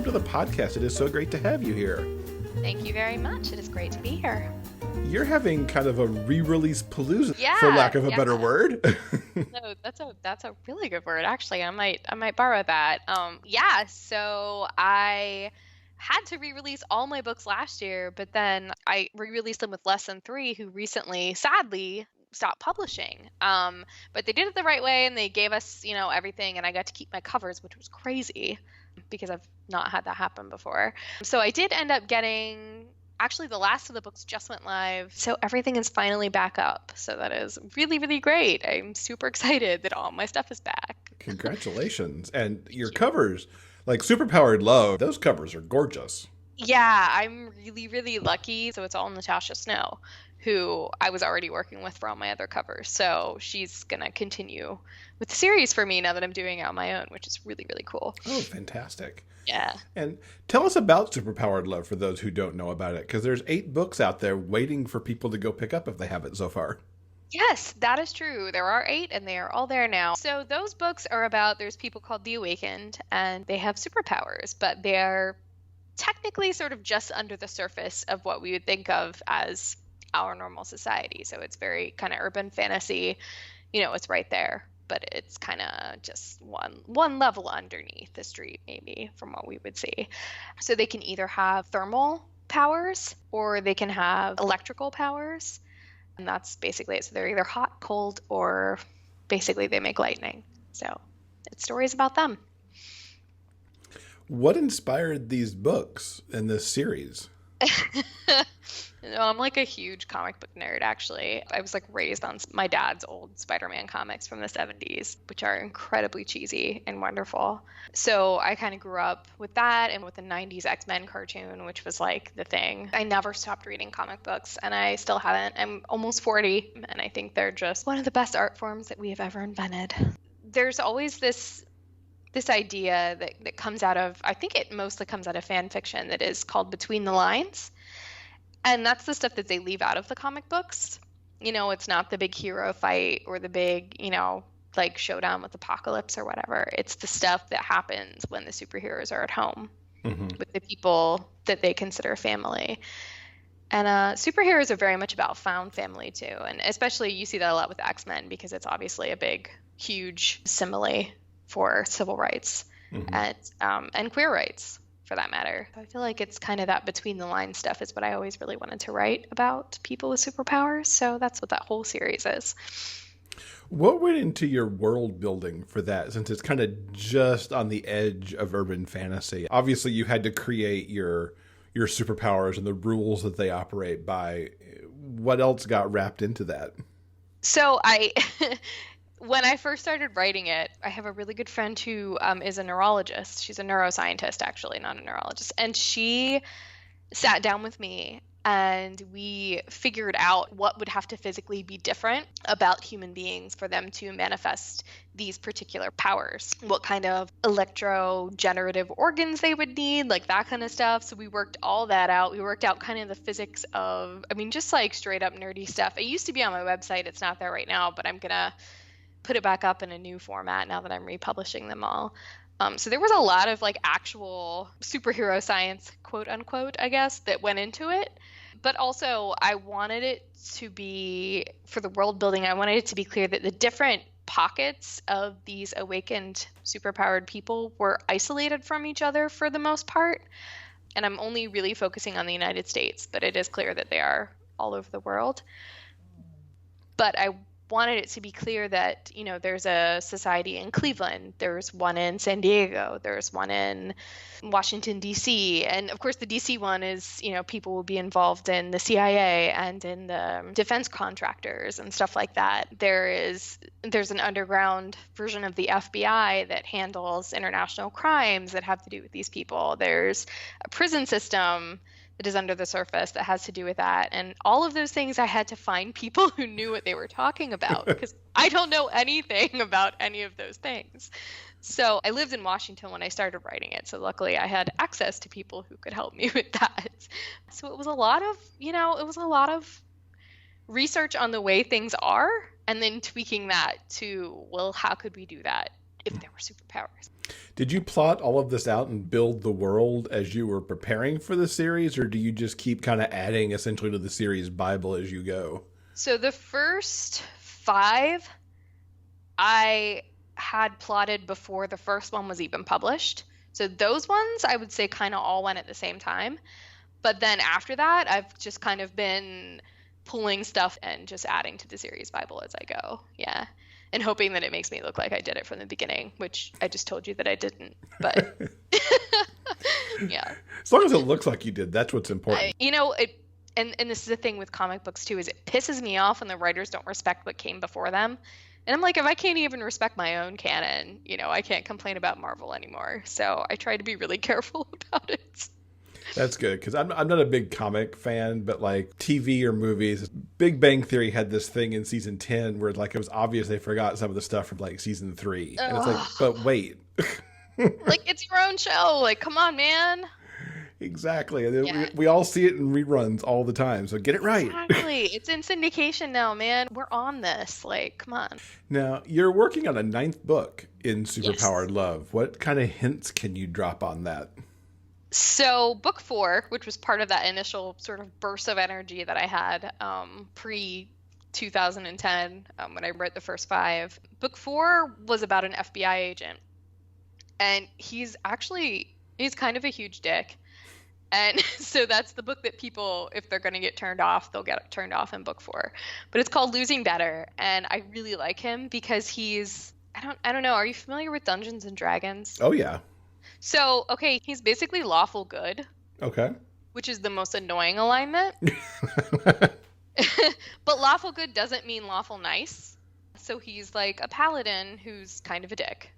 to the podcast. It is so great to have you here. Thank you very much. It is great to be here. You're having kind of a re-release palooza, for lack of a better word. No, that's a really good word. Actually, I might borrow that. So I had to re-release all my books last year, but then I re-released them with Lesson 3, who recently, sadly, stopped publishing. But they did it the right way, and they gave us, everything, and I got to keep my covers, which was crazy because I've not had that happen before. So I did end up getting, actually the last of the books just went live, so everything is finally back up. So that is really, really great. I'm super excited that all my stuff is back. Congratulations. And your covers, like Superpowered Love, those covers are gorgeous. Yeah, I'm really, really lucky. So it's all Natasha Snow, who I was already working with for all my other covers. So she's going to continue with the series for me now that I'm doing it on my own, which is really, really cool. Oh, fantastic. Yeah. And tell us about Superpowered Love for those who don't know about it, because there's 8 books out there waiting for people to go pick up if they haven't so far. Yes, that is true. There are 8 and they are all there now. So those books are about, there's people called the Awakened and they have superpowers, but they're technically sort of just under the surface of what we would think of as our normal society. So it's very kind of urban fantasy, it's right there, but it's kind of just one level underneath the street, maybe, from what we would see. So they can either have thermal powers or they can have electrical powers. And that's basically it. So they're either hot, cold, or basically they make lightning. So it's stories about them. What inspired these books and this series? I'm like a huge comic book nerd, actually. I was like raised on my dad's old Spider-Man comics from the 70s, which are incredibly cheesy and wonderful. So I kind of grew up with that and with the 90s X-Men cartoon, which was like the thing. I never stopped reading comic books, and I still haven't. I'm almost 40, and I think they're just one of the best art forms that we have ever invented. There's always this idea that comes out of, I think it mostly comes out of fan fiction, that is called Between the Lines. And that's the stuff that they leave out of the comic books. It's not the big hero fight or the big, like showdown with Apocalypse or whatever. It's the stuff that happens when the superheroes are at home with the people that they consider family. And superheroes are very much about found family too. And especially you see that a lot with X-Men because it's obviously a big, huge simile for civil rights and queer rights, for that matter. I feel like it's kind of that between the lines stuff is what I always really wanted to write about people with superpowers. So that's what that whole series is. What went into your world building for that, since it's kind of just on the edge of urban fantasy? Obviously, you had to create your superpowers and the rules that they operate by. What else got wrapped into that? So when I first started writing it, I have a really good friend who is a neurologist. She's a neuroscientist, actually, not a neurologist. And she sat down with me and we figured out what would have to physically be different about human beings for them to manifest these particular powers. What kind of electrogenerative organs they would need, like that kind of stuff. So we worked all that out. We worked out kind of the physics of, just like straight up nerdy stuff. It used to be on my website. It's not there right now, but I'm going to put it back up in a new format now that I'm republishing them all. So there was a lot of like actual superhero science, quote unquote, I guess, that went into it. But also I wanted it to be, for the world building, I wanted it to be clear that the different pockets of these awakened superpowered people were isolated from each other for the most part. And I'm only really focusing on the United States, but it is clear that they are all over the world. But I wanted it to be clear that, there's a society in Cleveland, there's one in San Diego, there's one in Washington, D.C. And of course, the D.C. one is, people will be involved in the CIA and in the defense contractors and stuff like that. There's an underground version of the FBI that handles international crimes that have to do with these people. There's a prison system that is under the surface that has to do with that. And all of those things I had to find people who knew what they were talking about because I don't know anything about any of those things. So I lived in Washington when I started writing it. So luckily I had access to people who could help me with that. So it was a lot of, research on the way things are and then tweaking that to, well, how could we do that if there were superpowers. Did you plot all of this out and build the world as you were preparing for the series, or do you just keep kind of adding essentially to the series Bible as you go? So the first 5 I had plotted before the first one was even published. So those ones I would say kind of all went at the same time. But then after that, I've just kind of been pulling stuff and just adding to the series Bible as I go. Yeah. And hoping that it makes me look like I did it from the beginning, which I just told you that I didn't. But yeah. As long as it looks like you did, that's what's important. And this is the thing with comic books too, is it pisses me off when the writers don't respect what came before them. And I'm like, if I can't even respect my own canon, I can't complain about Marvel anymore. So I try to be really careful about it. That's good, because I'm not a big comic fan, but like TV or movies, Big Bang Theory had this thing in season 10 where like it was obvious they forgot some of the stuff from like season 3. And it's like, but wait. Like, it's your own show. Like, come on, man. Exactly. Yeah. We all see it in reruns all the time, so get it right. Exactly. It's in syndication now, man. We're on this. Like, come on. Now, you're working on a 9th book in Superpowered Love. What kind of hints can you drop on that? So book 4, which was part of that initial sort of burst of energy that I had pre-2010 when I wrote the first 5, book 4 was about an FBI agent. And he's kind of a huge dick. And so that's the book that people, if they're going to get turned off, they'll get turned off in book 4. But it's called Losing Better. And I really like him because he's, I don't know, are you familiar with Dungeons and Dragons? Oh, yeah. So, okay, he's basically lawful good. Okay. Which is the most annoying alignment. But lawful good doesn't mean lawful nice. So he's like a paladin who's kind of a dick.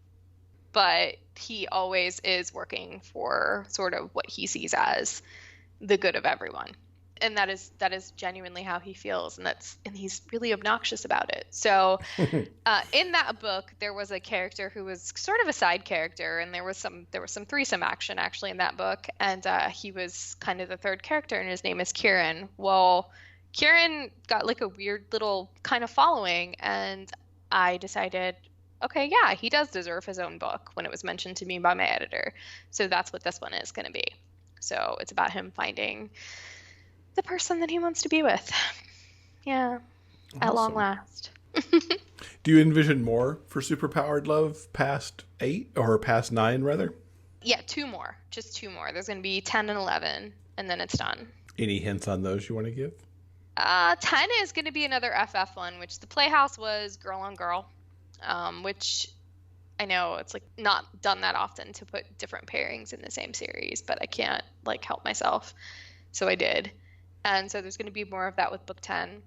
But he always is working for sort of what he sees as the good of everyone. And that is genuinely how he feels, and he's really obnoxious about it. So in that book, there was a character who was sort of a side character, and there was some threesome action actually in that book, and he was kind of the third character, and his name is Kieran. Well, Kieran got like a weird little kind of following, and I decided, okay, yeah, he does deserve his own book when it was mentioned to me by my editor. So that's what this one is going to be. So it's about him finding the person that he wants to be with. Yeah. Awesome. At long last. Do you envision more for Superpowered Love past 8 or past 9 rather? Yeah, 2 more. Just 2 more. There's going to be 10 and 11 and then it's done. Any hints on those you want to give? 10 is going to be another FF one, which the Playhouse was girl on girl, which I know it's like not done that often to put different pairings in the same series, but I can't like help myself. So I did. And so there's going to be more of that with book 10.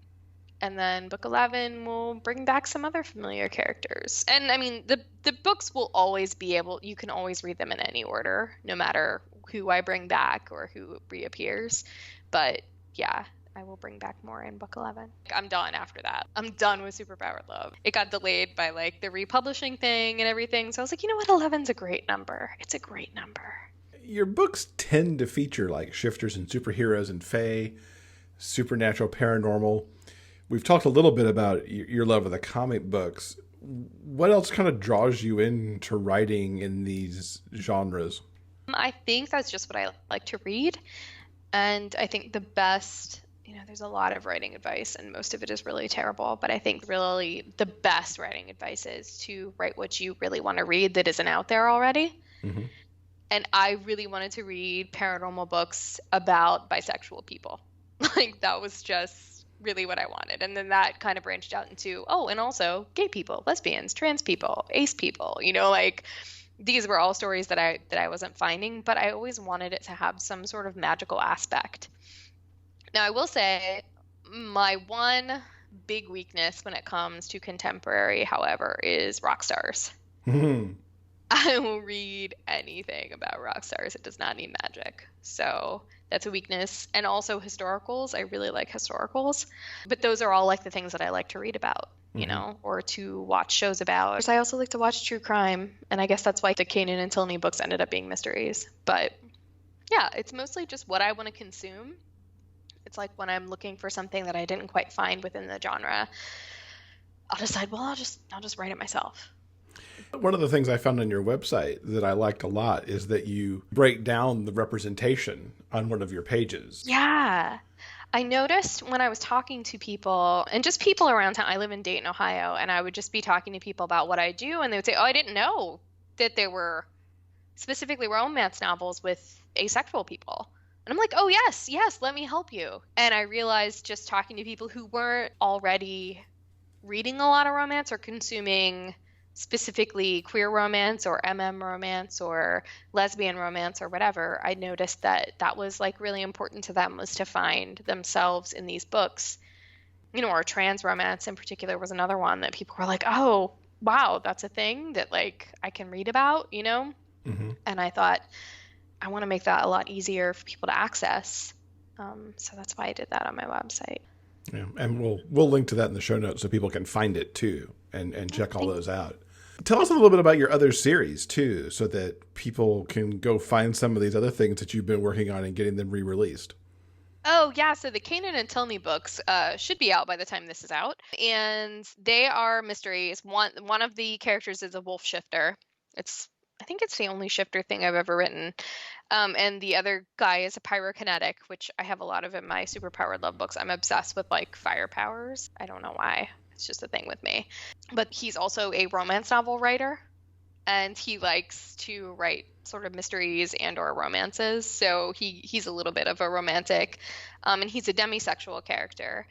And then book 11 will bring back some other familiar characters. And I mean, the books will always be you can always read them in any order, no matter who I bring back or who reappears. But yeah, I will bring back more in book 11. I'm done after that. I'm done with Superpowered Love. It got delayed by like the republishing thing and everything. So I was like, you know what? 11's a great number. It's a great number. Your books tend to feature like shifters and superheroes and fae, supernatural, paranormal. We've talked a little bit about your love of the comic books. What else kind of draws you into writing in these genres? I think that's just what I like to read. And I think the best, there's a lot of writing advice and most of it is really terrible. But I think really the best writing advice is to write what you really want to read that isn't out there already. Mm-hmm. And I really wanted to read paranormal books about bisexual people. Like that was just really what I wanted. And then that kind of branched out into, and also gay people, lesbians, trans people, ace people, like these were all stories that I wasn't finding, but I always wanted it to have some sort of magical aspect. Now I will say my one big weakness when it comes to contemporary, however, is rock stars. Mm-hmm. I will read anything about rock stars. It does not need magic. So that's a weakness. And also historicals. I really like historicals. But those are all like the things that I like to read about, or to watch shows about. I also like to watch true crime. And I guess that's why the Kanan and Tilney books ended up being mysteries. But yeah, it's mostly just what I want to consume. It's like when I'm looking for something that I didn't quite find within the genre, I'll decide, I'll just write it myself. One of the things I found on your website that I liked a lot is that you break down the representation on one of your pages. Yeah. I noticed when I was talking to people and just people around town, I live in Dayton, Ohio, and I would just be talking to people about what I do, and they would say, "Oh, I didn't know that there were specifically romance novels with asexual people." And I'm like, "Oh, yes, yes, let me help you." And I realized just talking to people who weren't already reading a lot of romance or consuming specifically queer romance or romance or lesbian romance or whatever, I noticed that that was like really important to them, was to find themselves in these books, or trans romance in particular was another one that people were like, "Oh, wow, that's a thing that like I can read about." Hmm. And I thought, I want to make that a lot easier for people to access. So that's why I did that on my website. Yeah, and we'll link to that in the show notes so people can find it too and check all those out. Tell us a little bit about your other series too, so that people can go find some of these other things that you've been working on and getting them re-released. Oh, yeah. So the Kanan and Tell Me books should be out by the time this is out. And they are mysteries. One of the characters is a wolf shifter. I think it's the only shifter thing I've ever written. And the other guy is a pyrokinetic, which I have a lot of in my Superpowered Love books. I'm obsessed with like fire powers. I don't know why. It's just a thing with me. But he's also a romance novel writer, and he likes to write sort of mysteries and or romances. So he's a little bit of a romantic, and he's a demisexual character,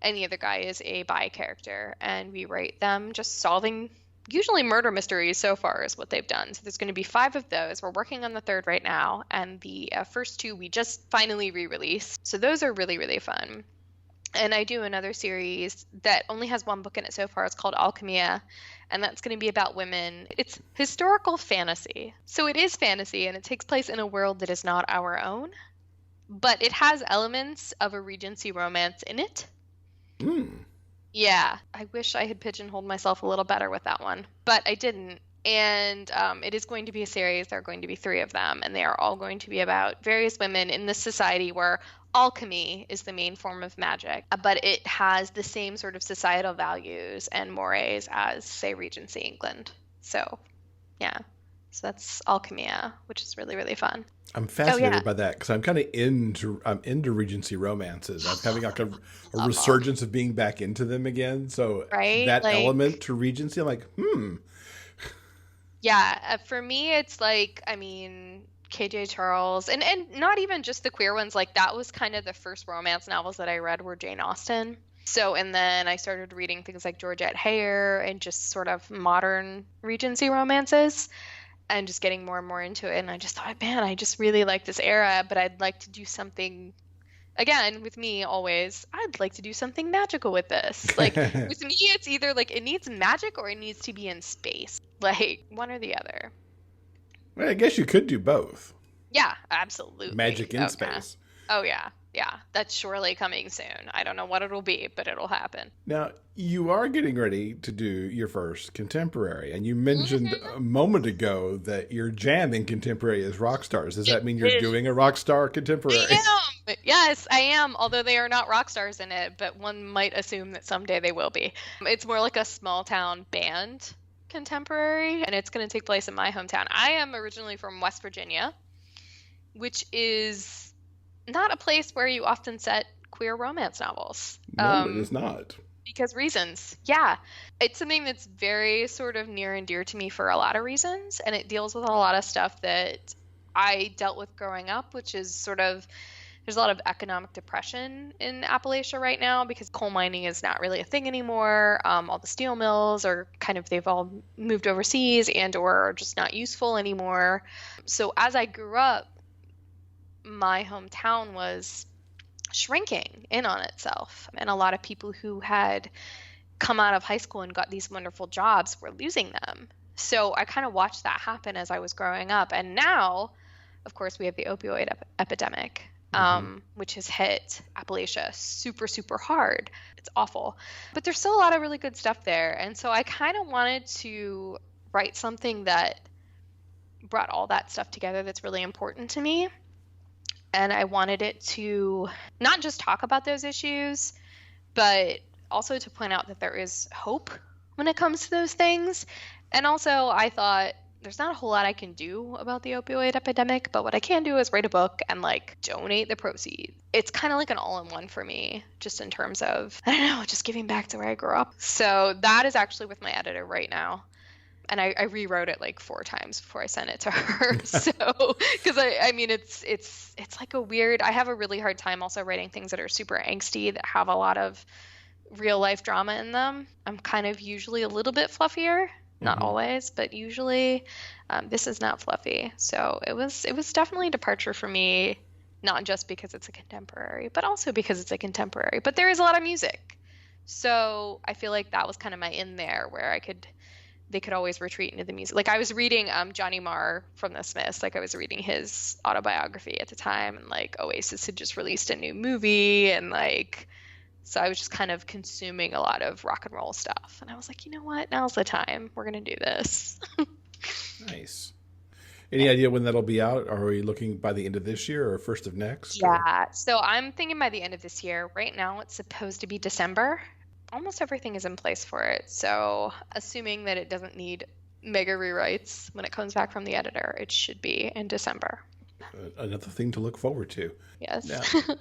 and the other guy is a bi character, and we write them just solving usually murder mysteries so far is what they've done. So there's going to be 5 of those. We're working on the 3rd right now, and the first 2 we just finally re-released. So those are really, really fun. And I do another series that only has 1 book in it so far. It's called Alchemia, and that's going to be about women. It's historical fantasy. So it is fantasy, and it takes place in a world that is not our own, but it has elements of a Regency romance in it. Mm. Yeah, I wish I had pigeonholed myself a little better with that one, but I didn't. And it is going to be a series. There are going to be 3 of them, and they are all going to be about various women in this society where alchemy is the main form of magic, but it has the same sort of societal values and mores as, say, Regency England. So, yeah. So that's Alchemia, which is really, really fun. I'm fascinated by that because I'm kind of into Regency romances. I'm having like a resurgence of being back into them again. So that Like, element to Regency, I'm like, yeah, for me, it's like, I mean, KJ Charles, and not even just the queer ones. Like, that was kind of the first romance novels that I read were Jane Austen. So, and then I started reading things like Georgette Heyer and just sort of modern Regency romances and just getting more and more into it. And I just thought, man, I just really like this era, but I'd like to do something, again, with me always, I'd like to do something magical with this. Like, with me, it's either like it needs magic or it needs to be in space. Like, one or the other. well, I guess you could do both. Yeah, absolutely. Magic in space. Oh, yeah. Yeah. That's surely coming soon. I don't know what it'll be, but it'll happen. Now, you are getting ready to do your first contemporary, and you mentioned a moment ago that your jam in contemporary is rock stars. Does that mean you're doing a rock star contemporary? I am. Yes, I am, although they are not rock stars in it, but one might assume that someday they will be. It's more like a small town band contemporary, and it's going to take place in my hometown. I am originally from West Virginia, which is not a place where you often set queer romance novels. No, it is not. Because reasons. Yeah. It's something that's very sort of near and dear to me for a lot of reasons, and it deals with a lot of stuff that I dealt with growing up, which is sort of, there's a lot of economic depression in Appalachia right now because coal mining is not really a thing anymore. All the steel mills are they've all moved overseas and or are just not useful anymore. So as I grew up, my hometown was shrinking in on itself, and a lot of people who had come out of high school and got these wonderful jobs were losing them. So I kind of watched that happen as I was growing up. And now, of course, we have the opioid epidemic, which has hit Appalachia super, super hard. It's awful. But there's still a lot of really good stuff there. And so I kind of wanted to write something that brought all that stuff together that's really important to me. And I wanted it to not just talk about those issues, but also to point out that there is hope when it comes to those things. And also, I thought there's not a whole lot I can do about the opioid epidemic, but what I can do is write a book and like donate the proceeds. It's kind of like an all-in-one for me, just in terms of, I don't know, just giving back to where I grew up. So that is actually with my editor right now. And I rewrote it like 4 times before I sent it to her. So, because I mean, it's like a weird, I have a really hard time also writing things that are super angsty, that have a lot of real life drama in them. I'm kind of usually a little bit fluffier, not always, but usually this is not fluffy. So it was definitely a departure for me, not just because it's a contemporary, but also because it's a contemporary. But there is a lot of music. So I feel like that was kind of my in there where they could always retreat into the music. Like I was reading Johnny Marr from the Smiths, like I was reading his autobiography at the time, and like Oasis had just released a new movie, and like, so I was just kind of consuming a lot of rock and roll stuff. And I was like, you know what? Now's the time. We're going to do this. Nice. Any idea when that'll be out? Are we looking by the end of this year or first of next? Yeah. So I'm thinking by the end of this year. Right now it's supposed to be December. Almost everything is in place for it. So assuming that it doesn't need mega rewrites when it comes back from the editor, it should be in December. Another thing to look forward to. Yes. Now,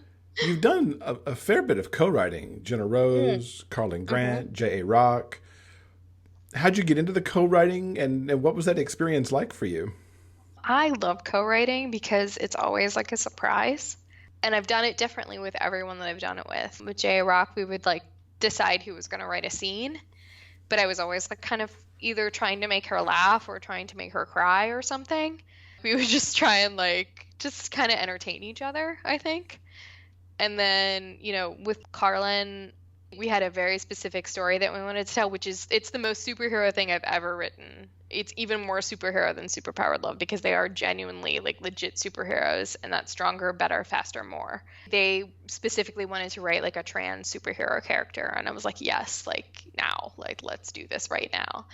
you've done a fair bit of co-writing. Jenna Rose, Carlin Grant, J.A. Rock. How'd you get into the co-writing, and what was that experience like for you? I love co-writing because it's always like a surprise. And I've done it differently with everyone that I've done it with. With J.A. Rock, we would like decide who was going to write a scene, but I was always like kind of either trying to make her laugh or trying to make her cry or something. We would just try and like just kind of entertain each other, I think. And then, you know, with Carlin, we had a very specific story that we wanted to tell, which is, it's the most superhero thing I've ever written. It's even more superhero than Superpowered Love because they are genuinely like legit superheroes, and that's stronger, better, faster, more. They specifically wanted to write like a trans superhero character, and I was like, yes, like now, like let's do this right now.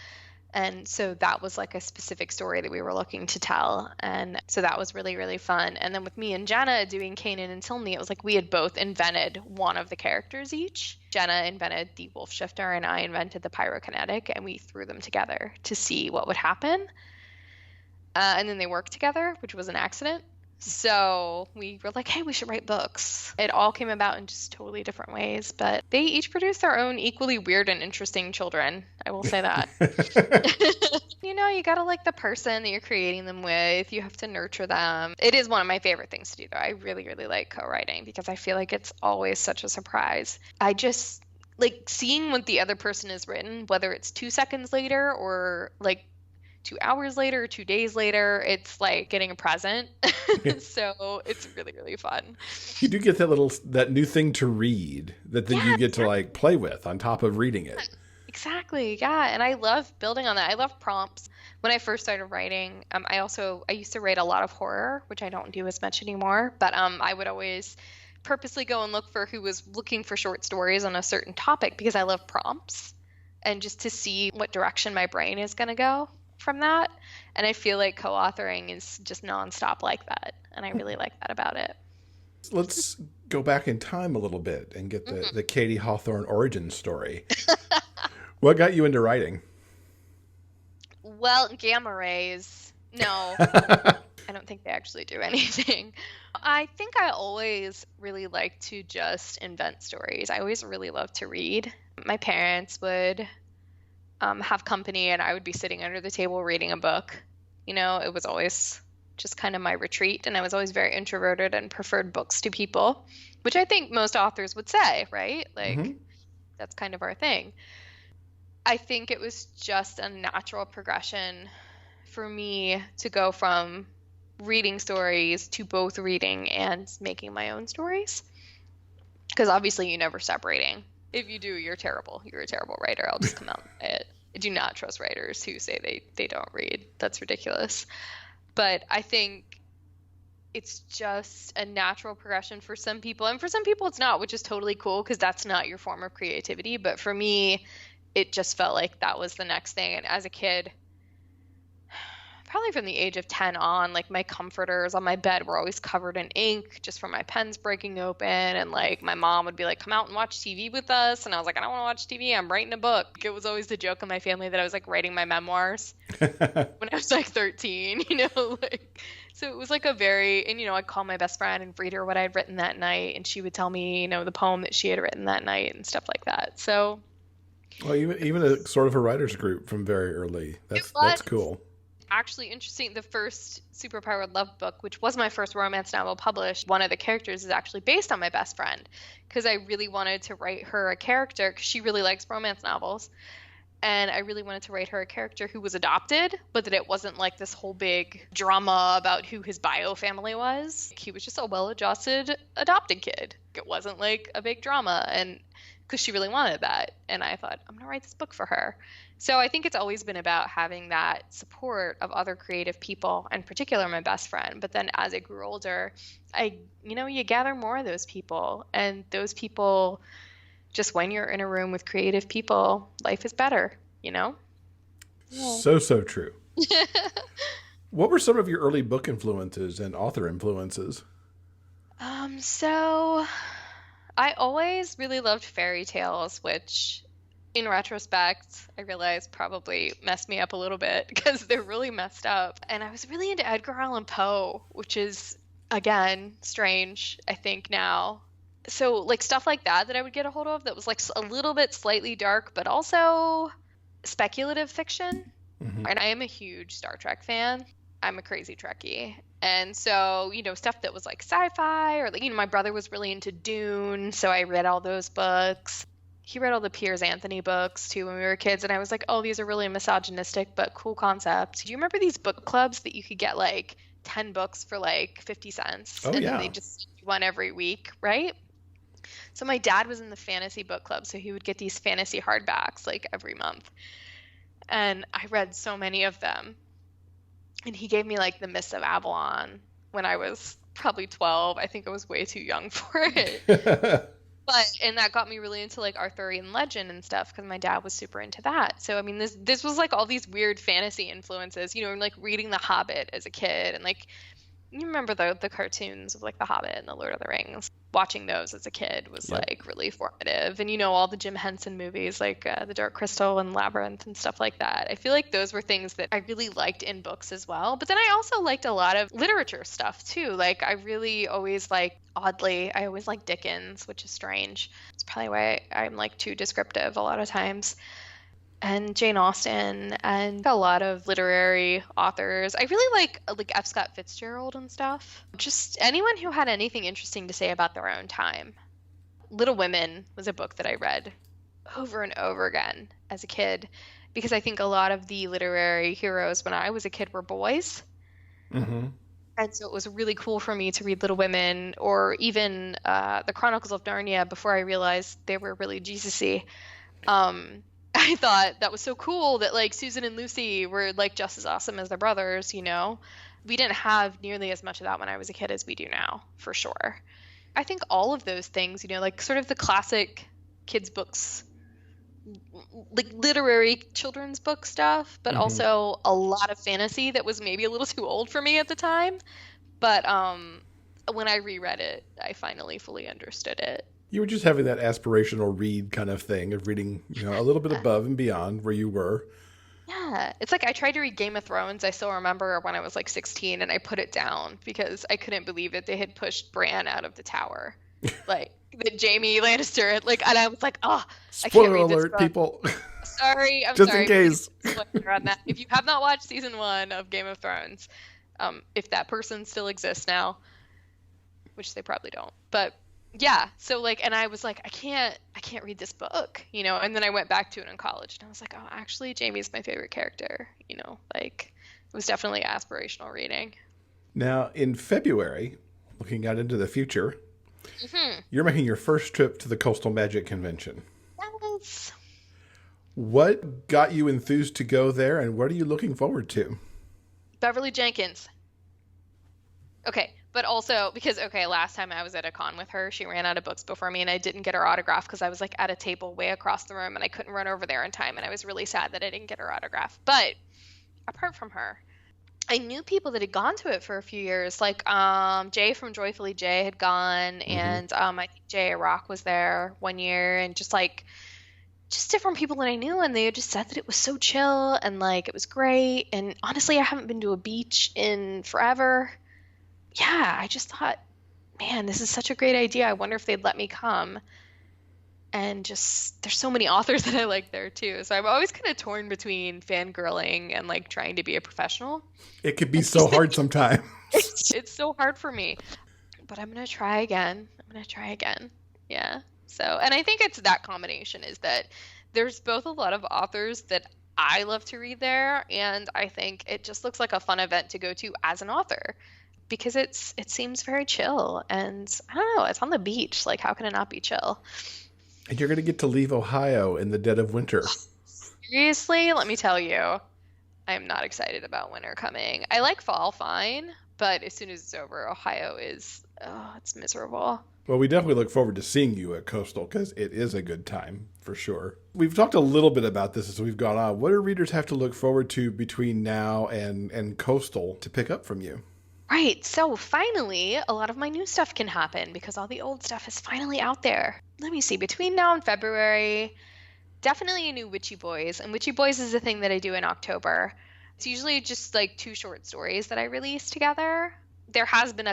And so that was like a specific story that we were looking to tell. And so that was really, really fun. And then with me and Jenna doing Kanan and Tilney, it was like we had both invented one of the characters each. Jenna invented the wolf shifter and I invented the pyrokinetic, and we threw them together to see what would happen. And then they worked together, which was an accident. So we were like, hey, we should write books. It all came about in just totally different ways, but they each produced their own equally weird and interesting children. I will say that. You know, you gotta like the person that you're creating them with. You have to nurture them. It is one of my favorite things to do, though. I really, really like co-writing because I feel like it's always such a surprise. I just like seeing what the other person has written, whether it's 2 seconds later or like 2 hours later or 2 days later. It's like getting a present. So it's really, really fun. You do get that new thing to read that then you get to like play with on top of reading it. Exactly. Yeah. And I love building on that. I love prompts. When I first started writing, I used to write a lot of horror, which I don't do as much anymore, but I would always purposely go and look for who was looking for short stories on a certain topic because I love prompts and just to see what direction my brain is going to go from that. And I feel like co-authoring is just nonstop like that. And I really like that about it. Let's go back in time a little bit and get the Katey Hawthrone origin story. What got you into writing? Well, gamma rays. No, I don't think they actually do anything. I think I always really liked to just invent stories. I always really loved to read. My parents would have company and I would be sitting under the table reading a book. You know, it was always just kind of my retreat, and I was always very introverted and preferred books to people, which I think most authors would say, right? Like, that's kind of our thing. I think it was just a natural progression for me to go from reading stories to both reading and making my own stories. Because obviously you never stop reading. If you do, you're terrible. You're a terrible writer. I'll just come out and say it. I do not trust writers who say they don't read. That's ridiculous. But I think it's just a natural progression for some people. And for some people it's not, which is totally cool because that's not your form of creativity. But for me, it just felt like that was the next thing. And as a kid, probably from the age of 10 on, like my comforters on my bed were always covered in ink just from my pens breaking open. And like my mom would be like, come out and watch TV with us. And I was like, I don't want to watch TV. I'm writing a book. It was always the joke in my family that I was like writing my memoirs when I was like 13, like, so it was like a very, and I'd call my best friend and read her what I'd written that night. And she would tell me, the poem that she had written that night and stuff like that. So. Well, even a sort of a writer's group from very early. That's cool. Actually interesting. The first Superpowered Love book, which was my first romance novel published, one of the characters is actually based on my best friend because I really wanted to write her a character because she really likes romance novels. And I really wanted to write her a character who was adopted, but that it wasn't like this whole big drama about who his bio family was. He was just a well-adjusted adopted kid. It wasn't like a big drama. And because she really wanted that. And I thought, I'm going to write this book for her. So I think it's always been about having that support of other creative people, in particular my best friend. But then as I grew older, you gather more of those people. And those people, just when you're in a room with creative people, life is better, Yeah. So true. What were some of your early book influences and author influences? So I always really loved fairy tales, which in retrospect, I realize probably messed me up a little bit because they're really messed up. And I was really into Edgar Allan Poe, which is, again, strange, I think now. So like stuff like that I would get a hold of that was like a little bit slightly dark, but also speculative fiction. Mm-hmm. And I am a huge Star Trek fan. I'm a crazy Trekkie. And so, stuff that was like sci-fi or like, my brother was really into Dune. So I read all those books. He read all the Piers Anthony books too when we were kids. And I was like, oh, these are really misogynistic, but cool concepts. Do you remember these book clubs that you could get like 10 books for like 50 cents? Oh, and yeah. Then they just send you one every week, right? So my dad was in the fantasy book club. So he would get these fantasy hardbacks like every month. And I read so many of them. And he gave me like The Mists of Avalon when I was probably 12. I think I was way too young for it. And that got me really into like Arthurian legend and stuff because my dad was super into that. So I mean, this was like all these weird fantasy influences, and like reading The Hobbit as a kid, and like you remember the cartoons of like The Hobbit and The Lord of the Rings. Watching those as a kid was like really formative, and all the Jim Henson movies like The Dark Crystal and Labyrinth and stuff like that. I feel like those were things that I really liked in books as well. But then I also liked a lot of literature stuff too. Like I really always like, oddly, I always liked Dickens, which is strange. It's probably why I'm like too descriptive a lot of times. And Jane Austen and a lot of literary authors. I really like F. Scott Fitzgerald and stuff. Just anyone who had anything interesting to say about their own time. Little Women was a book that I read over and over again as a kid because I think a lot of the literary heroes when I was a kid were boys. Mm-hmm. And so it was really cool for me to read Little Women or even the Chronicles of Narnia before I realized they were really Jesus-y. I thought that was so cool that like Susan and Lucy were like just as awesome as their brothers, We didn't have nearly as much of that when I was a kid as we do now, for sure. I think all of those things, like sort of the classic kids books, like literary children's book stuff, but also a lot of fantasy that was maybe a little too old for me at the time. But when I reread it, I finally fully understood it. You were just having that aspirational read kind of thing of reading, a little bit above and beyond where you were. Yeah. It's like I tried to read Game of Thrones. I still remember when I was like 16 and I put it down because I couldn't believe that they had pushed Bran out of the tower. Like that Jaime Lannister, and I was like, oh, I can't read this book. People. Sorry, I'm just sorry. In case. On that. If you have not watched season 1 of Game of Thrones, if that person still exists now, which they probably don't, but yeah, so and I was like, I can't read this book, and then I went back to it in college and I was like, oh, actually Jamie's my favorite character, it was definitely aspirational reading. Now in February, looking out into the future, you're making your first trip to the Coastal Magic Convention. Yes. What got you enthused to go there and what are you looking forward to? Beverly Jenkins. Okay. But also because, last time I was at a con with her, she ran out of books before me and I didn't get her autograph because I was at a table way across the room and I couldn't run over there in time. And I was really sad that I didn't get her autograph. But apart from her, I knew people that had gone to it for a few years, like Jay from Joyfully Jay had gone, Mm-hmm. and I think Jay Rock was there one year, and just different people that I knew, and they had just said that it was so chill and like it was great. And honestly, I haven't been to a beach in forever. Yeah, I just thought, man, this is such a great idea. I wonder if they'd let me come. And just there's so many authors that I like there too. So I'm always kind of torn between fangirling and like trying to be a professional. It could be so hard sometimes. It's so hard for me. But I'm gonna try again. I'm gonna try again. Yeah. So, and I think it's that combination is that there's both a lot of authors that I love to read there, and I think it just looks like a fun event to go to as an author because it seems very chill, and I don't know, it's on the beach. Like, how can it not be chill? And you're going to get to leave Ohio in the dead of winter. Seriously, let me tell you, I'm not excited about winter coming. I like fall fine, but as soon as it's over, Ohio is, oh, it's miserable. Well, we definitely look forward to seeing you at Coastal because it is a good time for sure. We've talked a little bit about this as we've gone on. What do readers have to look forward to between now and Coastal to pick up from you? Right, so finally, a lot of my new stuff can happen because all the old stuff is finally out there. Let me see, between now and February, definitely a new Witchy Boys. And Witchy Boys is a thing that I do in October. It's usually just like 2 short stories that I release together. There has been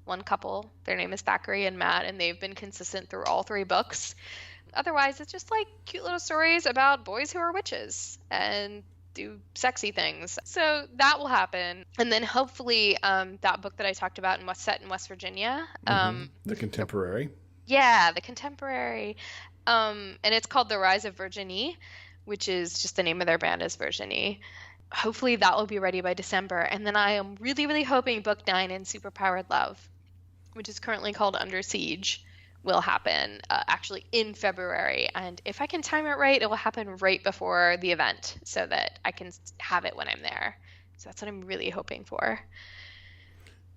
one couple, their name is Thackeray and Matt, and they've been consistent through all 3 books. Otherwise, it's just like cute little stories about boys who are witches and do sexy things. So that will happen. And then hopefully that book that I talked about set in West Virginia. The contemporary. Yeah, the contemporary. And it's called The Rise of Virginie, which is just the name of their band is Virginie. Hopefully that will be ready by December. And then I am really, really hoping book 9 in Superpowered Love, which is currently called Under Siege, will happen actually in February. And if I can time it right, it will happen right before the event so that I can have it when I'm there. So that's what I'm really hoping for.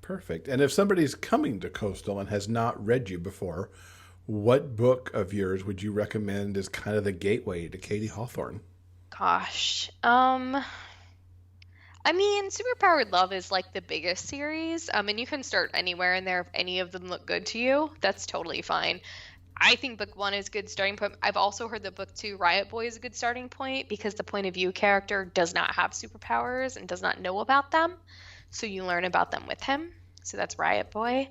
Perfect. And if somebody's coming to Coastal and has not read you before, what book of yours would you recommend as kind of the gateway to Katey Hawthrone? Gosh. I mean, Superpowered Love is like the biggest series. And you can start anywhere in there if any of them look good to you. That's totally fine. I think book 1 is a good starting point. I've also heard that book 2, Riot Boy, is a good starting point because the point of view character does not have superpowers and does not know about them. So you learn about them with him. So that's Riot Boy.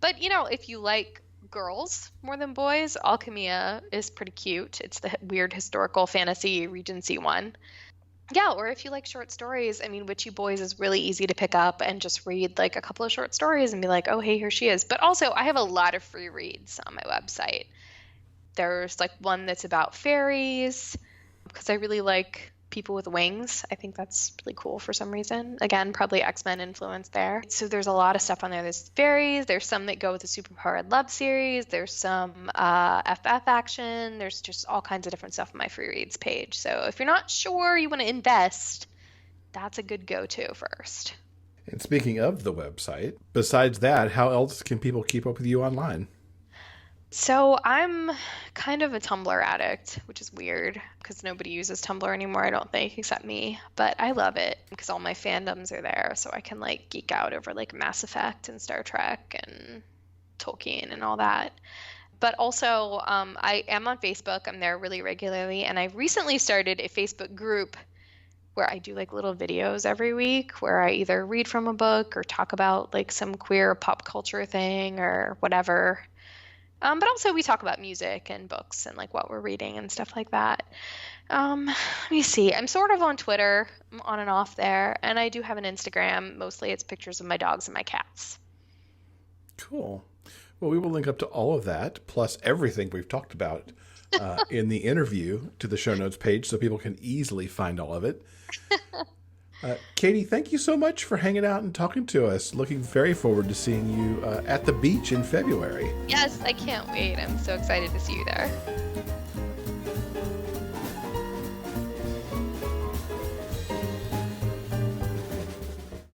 But, you know, if you like girls more than boys, Alchemia is pretty cute. It's the weird historical fantasy Regency one. Yeah, or if you like short stories, I mean, Witchy Boys is really easy to pick up and just read like a couple of short stories and be like, oh, hey, here she is. But also, I have a lot of free reads on my website. There's like one that's about fairies because I really like people with wings. I think that's really cool for some reason. Again, probably X-Men influence there. So there's a lot of stuff on there. There's fairies. There's some that go with the Superpowered Love series. There's some FF action. There's just all kinds of different stuff on my free reads page. So if you're not sure you want to invest, that's a good go-to first. And speaking of the website, besides that, how else can people keep up with you online? So I'm kind of a Tumblr addict, which is weird because nobody uses Tumblr anymore, I don't think, except me. But I love it because all my fandoms are there, so I can like geek out over like Mass Effect and Star Trek and Tolkien and all that. But also, I am on Facebook. I'm there really regularly, and I recently started a Facebook group where I do like little videos every week where I either read from a book or talk about like some queer pop culture thing or whatever. But also we talk about music and books and like what we're reading and stuff like that. Let me see. I'm sort of on Twitter. I'm on and off there. And I do have an Instagram. Mostly it's pictures of my dogs and my cats. Cool. Well, we will link up to all of that, plus everything we've talked about in the interview to the show notes page so people can easily find all of it. Katey, thank you so much for hanging out and talking to us. Looking very forward to seeing you at the beach in February. Yes, I can't wait. I'm so excited to see you there.